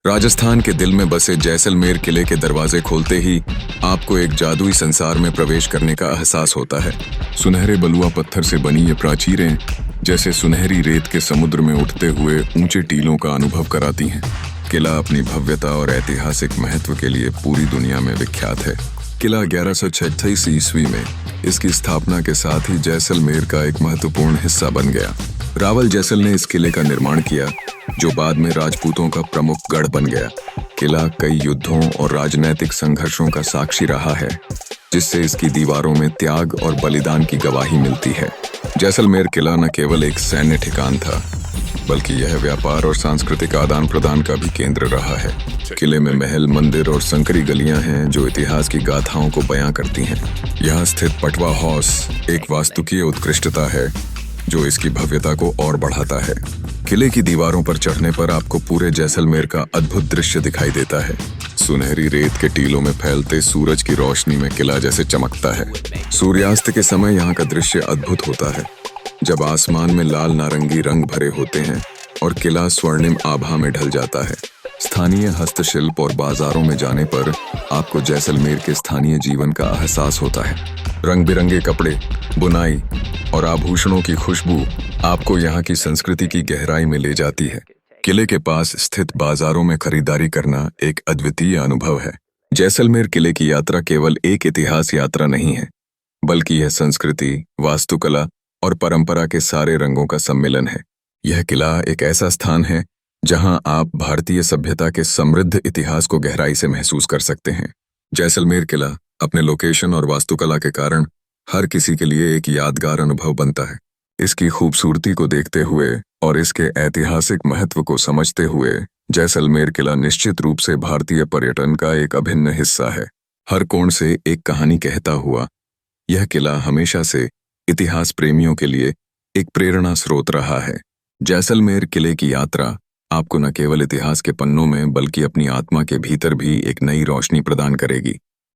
राजस्थान के दिल में बसे जैसलमेर किले के दरवाजे खोलते ही आपको एक जादुई संसार में प्रवेश करने का एहसास होता है। सुनहरे बलुआ पत्थर से बनी ये प्राचीरें जैसे सुनहरी रेत के समुद्र में उठते हुए ऊंचे टीलों का अनुभव कराती हैं। किला अपनी भव्यता और ऐतिहासिक महत्व के लिए पूरी दुनिया में विख्यात है। किला 1136 ईस्वी में इसकी स्थापना के साथ ही जैसलमेर का एक महत्वपूर्ण हिस्सा बन गया। रावल जैसल ने इस किले का निर्माण किया, जो बाद में राजपूतों का प्रमुख गढ़ बन गया। किला कई युद्धों और राजनैतिक संघर्षों का साक्षी रहा है, जिससे इसकी दीवारों में त्याग और बलिदान की गवाही मिलती है। जैसलमेर किला न केवल एक सैन्य ठिकान था, बल्कि यह व्यापार और सांस्कृतिक आदान प्रदान का भी केंद्र रहा है। किले में महल, मंदिर और संकरी गलियां हैं जो इतिहास की गाथाओं को बयां करती हैं। यहाँ स्थित पटवा हाउस एक वास्तुकीय उत्कृष्टता है जो इसकी भव्यता को और बढ़ाता है। किले की दीवारों पर चढ़ने पर आपको पूरे जैसलमेर का अद्भुत दृश्य दिखाई देता है। सुनहरी रेत के टीलों में फैलते सूरज की रोशनी में किला जैसे चमकता है। सूर्यास्त के समय यहाँ का दृश्य अद्भुत होता है, जब आसमान में लाल नारंगी रंग भरे होते हैं और किला स्वर्णिम आभा में ढल जाता है। स्थानीय हस्तशिल्प और बाजारों में जाने पर आपको जैसलमेर के स्थानीय जीवन का एहसास होता है। रंग बिरंगे कपड़े, बुनाई और आभूषणों की खुशबू आपको यहाँ की संस्कृति की गहराई में ले जाती है। किले के पास स्थित बाजारों में खरीदारी करना एक अद्वितीय अनुभव है। जैसलमेर किले की यात्रा केवल एक इतिहास यात्रा नहीं है, बल्कि यह संस्कृति, वास्तुकला और परंपरा के सारे रंगों का सम्मिलन है। यह किला एक ऐसा स्थान है जहां आप भारतीय सभ्यता के समृद्ध इतिहास को गहराई से महसूस कर सकते हैं। जैसलमेर किला अपने लोकेशन और वास्तुकला के कारण हर किसी के लिए एक यादगार अनुभव बनता है। इसकी खूबसूरती को देखते हुए और इसके ऐतिहासिक महत्व को समझते हुए जैसलमेर किला निश्चित रूप से भारतीय पर्यटन का एक अभिन्न हिस्सा है। हर कोण से एक कहानी कहता हुआ यह किला हमेशा से इतिहास प्रेमियों के लिए एक प्रेरणा स्रोत रहा है। जैसलमेर किले की यात्रा आपको न केवल इतिहास के पन्नों में बल्कि अपनी आत्मा के भीतर भी एक नई रोशनी प्रदान करेगी।